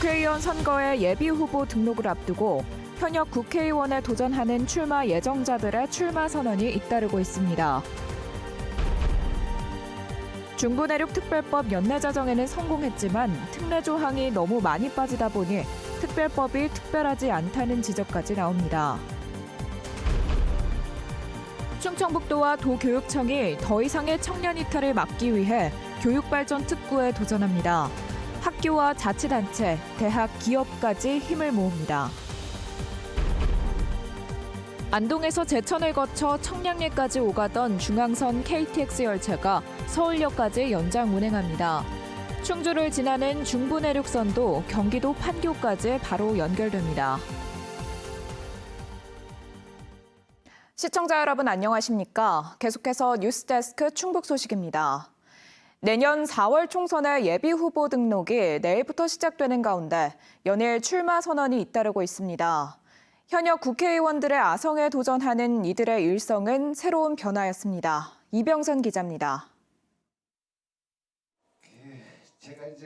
국회의원 선거의 예비후보 등록을 앞두고 현역 국회의원에 도전하는 출마 예정자들의 출마 선언이 잇따르고 있습니다. 중부내륙 특별법 연내 자정에는 성공했지만 특례 조항이 너무 많이 빠지다 보니 특별법이 특별하지 않다는 지적까지 나옵니다. 충청북도와 도교육청이 더 이상의 청년 이탈을 막기 위해 교육발전 특구에 도전합니다. 학교와 자치단체, 대학, 기업까지 힘을 모읍니다. 안동에서 제천을 거쳐 청량리까지 오가던 중앙선 KTX 열차가 서울역까지 연장 운행합니다. 충주를 지나는 중부내륙선도 경기도 판교까지 바로 연결됩니다. 시청자 여러분 안녕하십니까? 계속해서 뉴스데스크 충북 소식입니다. 내년 4월 총선의 예비후보 등록이 내일부터 시작되는 가운데 연일 출마 선언이 잇따르고 있습니다. 현역 국회의원들의 아성에 도전하는 이들의 일성은 새로운 변화였습니다. 이병선 기자입니다.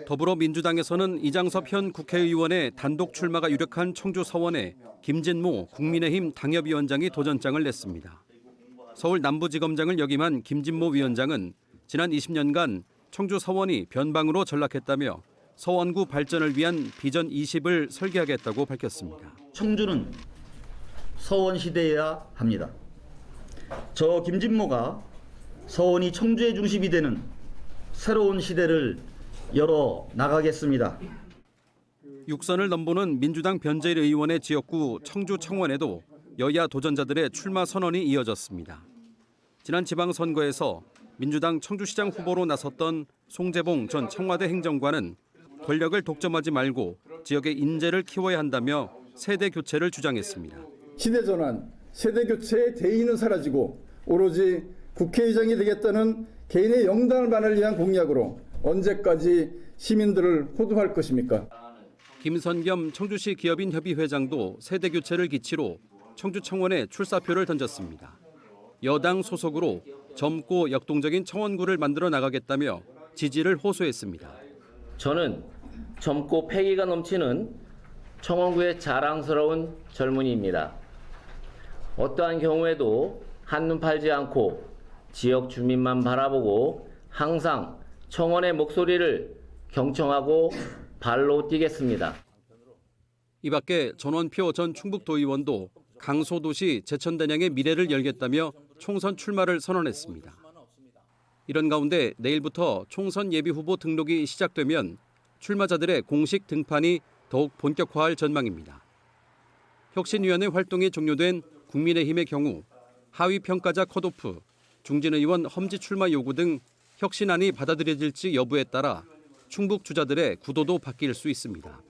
더불어민주당에서는 이장섭 현 국회의원의 단독 출마가 유력한 청주 서원에 김진모 국민의힘 당협위원장이 도전장을 냈습니다. 서울 남부지검장을 역임한 김진모 위원장은 지난 20년간 청주 서원이 변방으로 전락했다며 서원구 발전을 위한 비전 20을 설계하겠다고 밝혔습니다. 청주는 서원시대여야 합니다. 저 김진모가 서원이 청주의 중심이 되는 새로운 시대를 열어 나가겠습니다. 육선을 넘보는 민주당 변재일 의원의 지역구 청주 청원에도 여야 도전자들의 출마 선언이 이어졌습니다. 지난 지방선거에서 민주당 청주시장 후보로 나섰던 송재봉 전 청와대 행정관은 권력을 독점하지 말고 지역의 인재를 키워야 한다며 세대 교체를 주장했습니다. 시대전환, 세대 교체의 대의는 사라지고 오로지 국회의장이 되겠다는 개인의 영단을 위한 공약으로 언제까지 시민들을 호도할 것입니까? 김선겸 청주시 기업인협의 회장도 세대 교체를 기치로 청주 청원에 출사표를 던졌습니다. 여당 소속으로 젊고 역동적인 청원구를 만들어 나가겠다며 지지를 호소했습니다. 저는 젊고 패기가 넘치는 청원구의 자랑스러운 젊은이입니다. 어떠한 경우에도 한눈 팔지 않고 지역 주민만 바라보고 항상 청원의 목소리를 경청하고 발로 뛰겠습니다. 이 밖에 전원표 전 충북도의원도 강소도시 제천단양의 미래를 열겠다며 총선 출마를 선언했습니다. 이런 가운데 내일부터 총선 예비후보 등록이 시작되면 출마자들의 공식 등판이 더욱 본격화할 전망입니다. 혁신위원회 활동이 종료된 국민의힘의 경우 하위평가자 컷오프, 중진 의원 험지 출마 요구 등 혁신안이 받아들여질지 여부에 따라 충북 주자들의 구도도 바뀔 수 있습니다.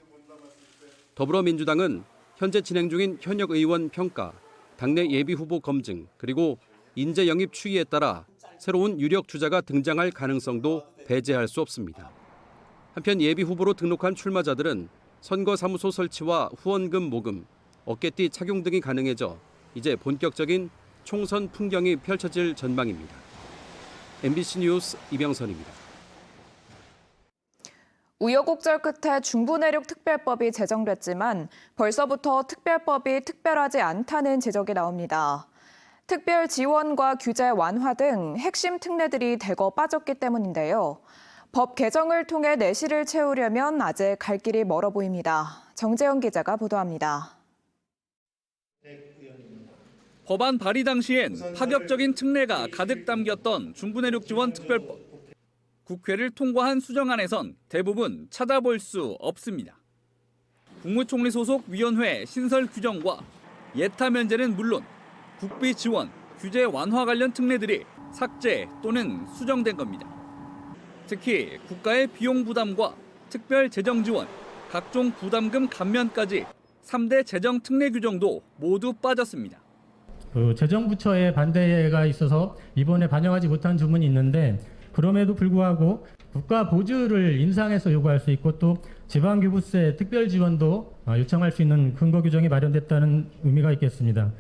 더불어민주당은 현재 진행 중인 현역 의원 평가, 당내 예비후보 검증, 그리고 인재 영입 추이에 따라 새로운 유력 주자가 등장할 가능성도 배제할 수 없습니다. 한편 예비후보로 등록한 출마자들은 선거사무소 설치와 후원금 모금, 어깨띠 착용 등이 가능해져 이제 본격적인 총선 풍경이 펼쳐질 전망입니다. MBC 뉴스 이병선입니다. 우여곡절 끝에 중부내륙 특별법이 제정됐지만 벌써부터 특별법이 특별하지 않다는 지적이 나옵니다. 특별 지원과 규제 완화 등 핵심 특례들이 대거 빠졌기 때문인데요. 법 개정을 통해 내실을 채우려면 아직 갈 길이 멀어 보입니다. 정재영 기자가 보도합니다. 법안 발의 당시엔 파격적인 특례가 가득 담겼던 중부내륙 지원 특별법. 국회를 통과한 수정안에선 대부분 찾아볼 수 없습니다. 국무총리 소속 위원회 신설 규정과 예타 면제는 물론 국비 지원, 규제 완화 관련 특례들이 삭제 또는 수정된 겁니다. 특히 국가의 비용 부담과 특별 재정 지원, 각종 부담금 감면까지 3대 재정 특례 규정도 모두 빠졌습니다. 재정부처의 반대가 있어서 이번에 반영하지 못한 주문이 있는데 그럼에도 불구하고 국가 보조를 인상해서 요구할 수 있고 또 지방교부세 특별 지원도 요청할 수 있는 근거 규정이 마련됐다는 의미가 있겠습니다.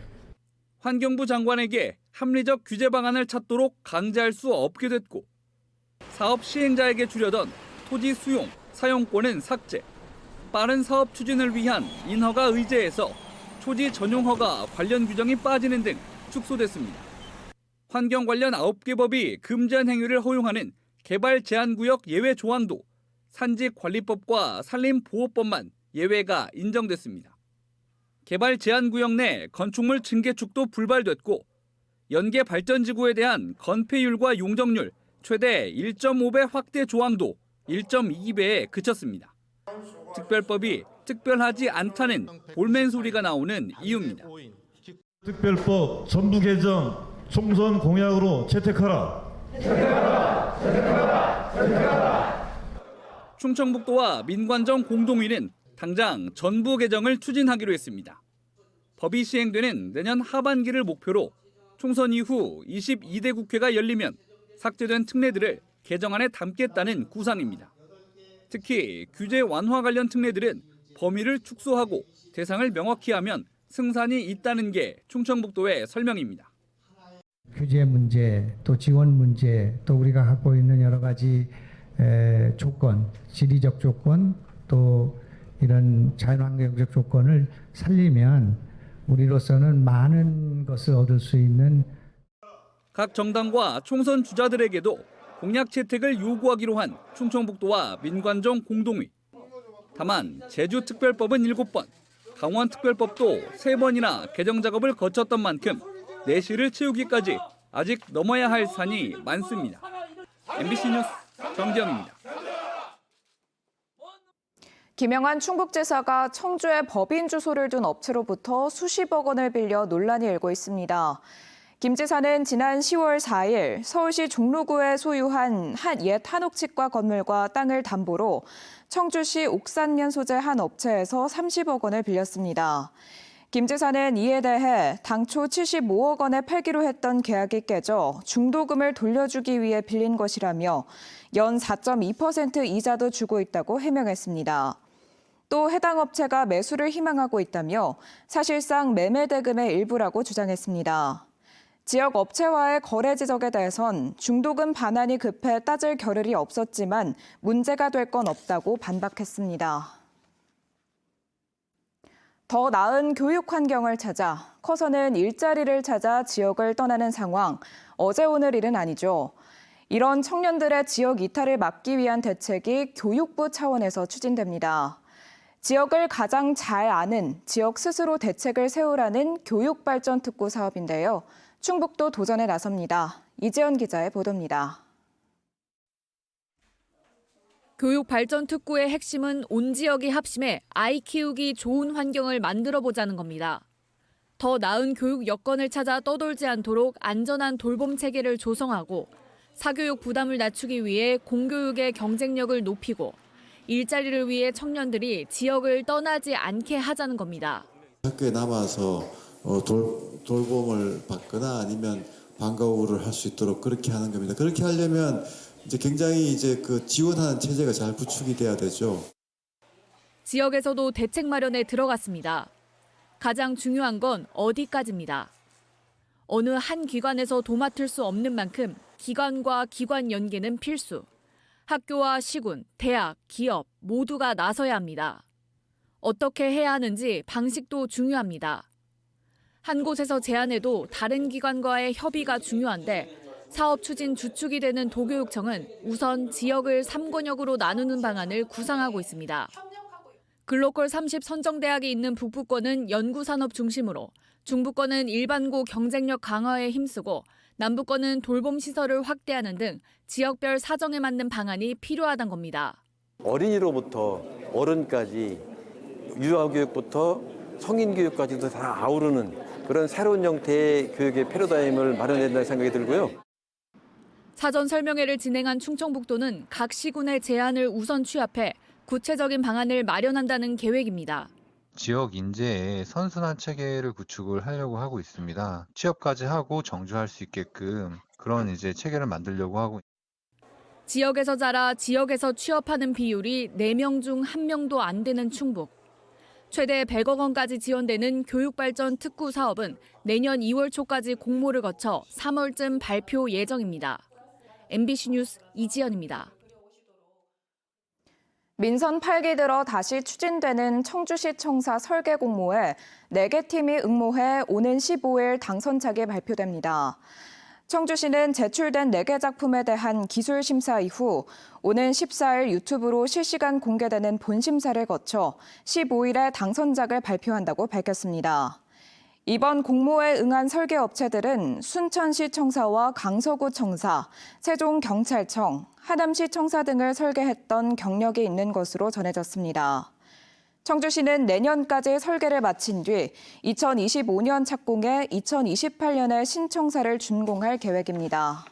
환경부 장관에게 합리적 규제 방안을 찾도록 강제할 수 없게 됐고 사업 시행자에게 주려던 토지 수용, 사용권은 삭제, 빠른 사업 추진을 위한 인허가 의제에서 초지 전용허가 관련 규정이 빠지는 등 축소됐습니다. 환경 관련 9개 법이 금지한 행위를 허용하는 개발 제한구역 예외 조항도 산지관리법과 산림보호법만 예외가 인정됐습니다. 개발 제한구역 내 건축물 증개축도 불발됐고 연계 발전지구에 대한 건폐율과 용적률 최대 1.5배 확대 조항도 1.2배에 그쳤습니다. 특별법이 특별하지 않다는 볼멘 소리가 나오는 이유입니다. 특별법 전부 개정 총선 공약으로 채택하라. 충청북도와 민관정 공동위는 당장 전부 개정을 추진하기로 했습니다. 법이 시행되는 내년 하반기를 목표로 총선 이후 22대 국회가 열리면 삭제된 특례들을 개정안에 담겠다는 구상입니다. 특히 규제 완화 관련 특례들은 범위를 축소하고 대상을 명확히 하면 승산이 있다는 게 충청북도의 설명입니다. 규제 문제, 또 지원 문제, 또 우리가 갖고 있는 여러 가지 조건, 지리적 조건, 또 이런 자연환경적 조건을 살리면 우리로서는 많은 것을 얻을 수 있는 각 정당과 총선 주자들에게도 공약 채택을 요구하기로 한 충청북도와 민관정 공동위. 다만 제주특별법은 7번, 강원특별법도 3번이나 개정 작업을 거쳤던 만큼 내실을 채우기까지 아직 넘어야 할 산이 많습니다. MBC 뉴스 정지영입니다. 김영한 충북지사가 청주에 법인 주소를 둔 업체로부터 수십억 원을 빌려 논란이 일고 있습니다. 김 지사는 지난 10월 4일 서울시 종로구에 소유한 옛 한옥치과 건물과 땅을 담보로 청주시 옥산면 소재 한 업체에서 30억 원을 빌렸습니다. 김 지사는 이에 대해 당초 75억 원에 팔기로 했던 계약이 깨져 중도금을 돌려주기 위해 빌린 것이라며 연 4.2% 이자도 주고 있다고 해명했습니다. 또 해당 업체가 매수를 희망하고 있다며 사실상 매매 대금의 일부라고 주장했습니다. 지역 업체와의 거래 지적에 대해선 중도금 반환이 급해 따질 겨를이 없었지만 문제가 될 건 없다고 반박했습니다. 더 나은 교육 환경을 찾아 커서는 일자리를 찾아 지역을 떠나는 상황, 어제 오늘 일은 아니죠. 이런 청년들의 지역 이탈을 막기 위한 대책이 교육부 차원에서 추진됩니다. 지역을 가장 잘 아는 지역 스스로 대책을 세우라는 교육발전특구 사업인데요. 충북도 도전에 나섭니다. 이재현 기자의 보도입니다. 교육발전특구의 핵심은 온 지역이 합심해 아이 키우기 좋은 환경을 만들어보자는 겁니다. 더 나은 교육 여건을 찾아 떠돌지 않도록 안전한 돌봄 체계를 조성하고 사교육 부담을 낮추기 위해 공교육의 경쟁력을 높이고 일자리를 위해 청년들이 지역을 떠나지 않게 하자는 겁니다. 학교에 남아서 돌봄을 받거나 아니면 방과 후를 할 수 있도록 그렇게 하는 겁니다. 그렇게 하려면 이제 굉장히 그 지원하는 체제가 잘 구축이 돼야 되죠. 지역에서도 대책 마련에 들어갔습니다. 가장 중요한 건 어디까지입니다. 어느 한 기관에서 도맡을 수 없는 만큼 기관과 기관 연계는 필수. 학교와 시군, 대학, 기업 모두가 나서야 합니다. 어떻게 해야 하는지 방식도 중요합니다. 한 곳에서 제안해도 다른 기관과의 협의가 중요한데 사업 추진 주축이 되는 도교육청은 우선 지역을 3권역으로 나누는 방안을 구상하고 있습니다. 글로컬 30 선정대학이 있는 북부권은 연구산업 중심으로, 중부권은 일반고 경쟁력 강화에 힘쓰고 남부권은 돌봄시설을 확대하는 등 지역별 사정에 맞는 방안이 필요하다는 겁니다. 어린이로부터 어른까지 유아교육부터 성인교육까지도 다 아우르는 그런 새로운 형태의 교육의 패러다임을 마련해야 된다는 생각이 들고요. 사전 설명회를 진행한 충청북도는 각 시군의 제안을 우선 취합해 구체적인 방안을 마련한다는 계획입니다. 지역 인재의 선순환 체계를 구축을 하려고 하고 있습니다. 취업까지 하고 정주할 수 있게끔 그런 체계를 만들려고 하고. 지역에서 자라 지역에서 취업하는 비율이 4명 중 1명도 안 되는 충북. 최대 100억 원까지 지원되는 교육발전 특구 사업은 내년 2월 초까지 공모를 거쳐 3월쯤 발표 예정입니다. MBC 뉴스 이지연입니다. 민선 8기 들어 다시 추진되는 청주시 청사 설계 공모에 4개 팀이 응모해 오는 15일 당선작이 발표됩니다. 청주시는 제출된 4개 작품에 대한 기술 심사 이후 오는 14일 유튜브로 실시간 공개되는 본심사를 거쳐 15일에 당선작을 발표한다고 밝혔습니다. 이번 공모에 응한 설계업체들은 순천시 청사와 강서구 청사, 세종경찰청, 하남시 청사 등을 설계했던 경력이 있는 것으로 전해졌습니다. 청주시는 내년까지 설계를 마친 뒤 2025년 착공해 2028년에 신청사를 준공할 계획입니다.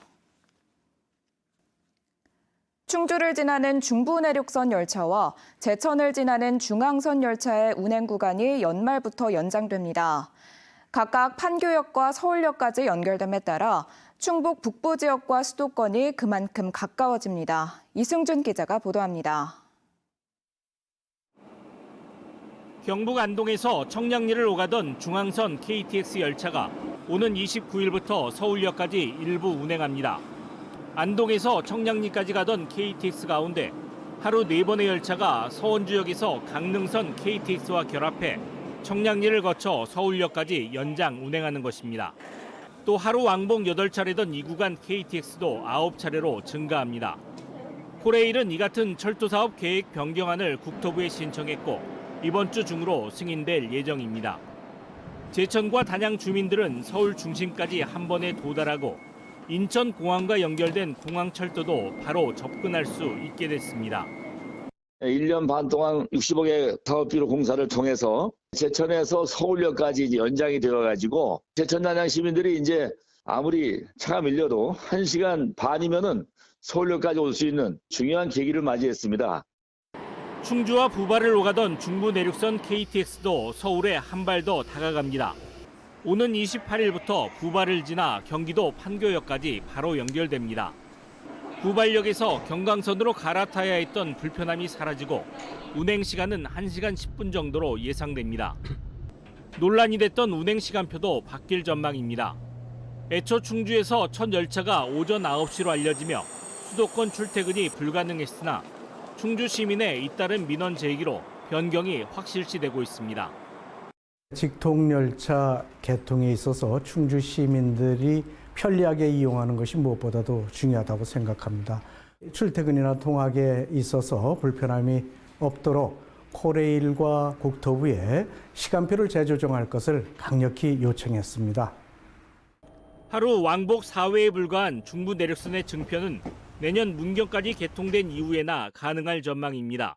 충주를 지나는 중부내륙선 열차와 제천을 지나는 중앙선 열차의 운행 구간이 연말부터 연장됩니다. 각각 판교역과 서울역까지 연결됨에 따라 충북 북부 지역과 수도권이 그만큼 가까워집니다. 이승준 기자가 보도합니다. 경북 안동에서 청량리를 오가던 중앙선 KTX 열차가 오는 29일부터 서울역까지 일부 운행합니다. 안동에서 청량리까지 가던 KTX 가운데 하루 4번의 열차가 서원주역에서 강릉선 KTX와 결합해 청량리를 거쳐 서울역까지 연장 운행하는 것입니다. 또 하루 왕복 8차례던 이 구간 KTX도 9차례로 증가합니다. 코레일은 이 같은 철도 사업 계획 변경안을 국토부에 신청했고 이번 주 중으로 승인될 예정입니다. 제천과 단양 주민들은 서울 중심까지 한 번에 도달하고 인천공항과 연결된 공항철도도 바로 접근할 수 있게 됐습니다. 1년 반 동안 60억의 사업비로 공사를 통해서 제천에서 서울역까지 이제 연장이 되어가지고 제천 단양 시민들이 이제 아무리 차가 밀려도 1시간 반이면은 서울역까지 올 수 있는 중요한 계기를 맞이했습니다. 충주와 부발을 오가던 중부내륙선 KTX도 서울에 한 발 더 다가갑니다. 오는 28일부터 부발을 지나 경기도 판교역까지 바로 연결됩니다. 부발역에서 경강선으로 갈아타야 했던 불편함이 사라지고 운행 시간은 1시간 10분 정도로 예상됩니다. 논란이 됐던 운행 시간표도 바뀔 전망입니다. 애초 충주에서 첫 열차가 오전 9시로 알려지며 수도권 출퇴근이 불가능했으나 충주 시민의 잇따른 민원 제기로 변경이 확실시되고 있습니다. 직통열차 개통에 있어서 충주 시민들이 편리하게 이용하는 것이 무엇보다도 중요하다고 생각합니다. 출퇴근이나 통학에 있어서 불편함이 없도록 코레일과 국토부에 시간표를 재조정할 것을 강력히 요청했습니다. 하루 왕복 4회에 불과한 중부내륙선의 증표는 내년 문경까지 개통된 이후에나 가능할 전망입니다.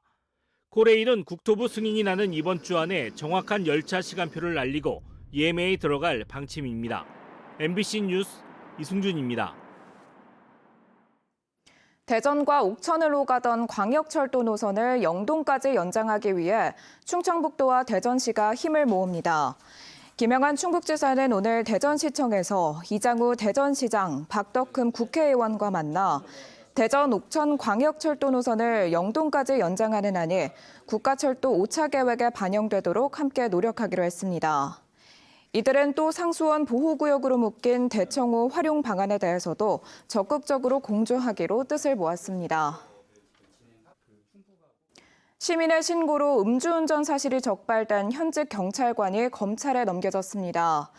코레일은 국토부 승인이 나는 이번 주 안에 정확한 열차 시간표를 알리고 예매에 들어갈 방침입니다. MBC 뉴스 이승준입니다. 대전과 옥천을 오가던 광역철도 노선을 영동까지 연장하기 위해 충청북도와 대전시가 힘을 모읍니다. 김영한 충북지사는 오늘 대전시청에서 이장우 대전시장, 박덕흠 국회의원과 만나 대전 옥천 광역철도 노선을 영동까지 연장하는 안이 국가철도 5차 계획에 반영되도록 함께 노력하기로 했습니다. 이들은 또 상수원 보호구역으로 묶인 대청호 활용 방안에 대해서도 적극적으로 공조하기로 뜻을 모았습니다. 시민의 신고로 음주운전 사실이 적발된 현직 경찰관이 검찰에 넘겨졌습니다.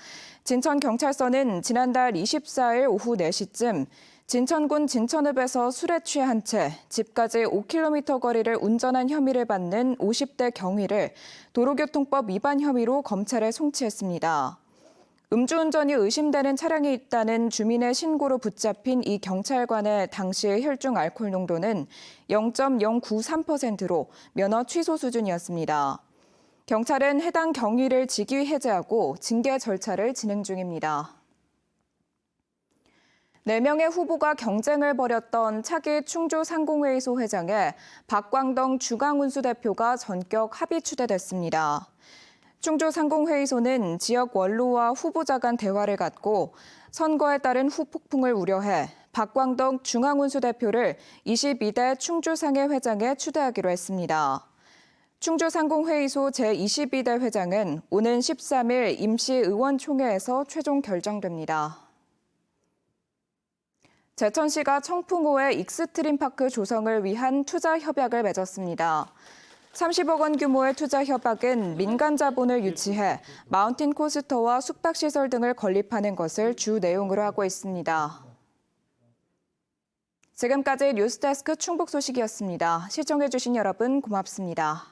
진천경찰서는 지난달 24일 오후 4시쯤 진천군 진천읍에서 술에 취한 채 집까지 5km 거리를 운전한 혐의를 받는 50대 경위를 도로교통법 위반 혐의로 검찰에 송치했습니다. 음주운전이 의심되는 차량이 있다는 주민의 신고로 붙잡힌 이 경찰관의 당시의 혈중 알코올 농도는 0.093%로 면허 취소 수준이었습니다. 경찰은 해당 경위를 직위 해제하고 징계 절차를 진행 중입니다. 4명의 후보가 경쟁을 벌였던 차기 충주상공회의소 회장에 박광동 중앙운수 대표가 전격 합의 추대됐습니다. 충주상공회의소는 지역 원로와 후보자 간 대화를 갖고 선거에 따른 후폭풍을 우려해 박광동 중앙운수 대표를 22대 충주상회 회장에 추대하기로 했습니다. 충주상공회의소 제22대 회장은 오는 13일 임시의원총회에서 최종 결정됩니다. 제천시가 청풍호의 익스트림파크 조성을 위한 투자 협약을 맺었습니다. 30억 원 규모의 투자 협약은 민간 자본을 유치해 마운틴 코스터와 숙박시설 등을 건립하는 것을 주 내용으로 하고 있습니다. 지금까지 뉴스데스크 충북 소식이었습니다. 시청해주신 여러분 고맙습니다.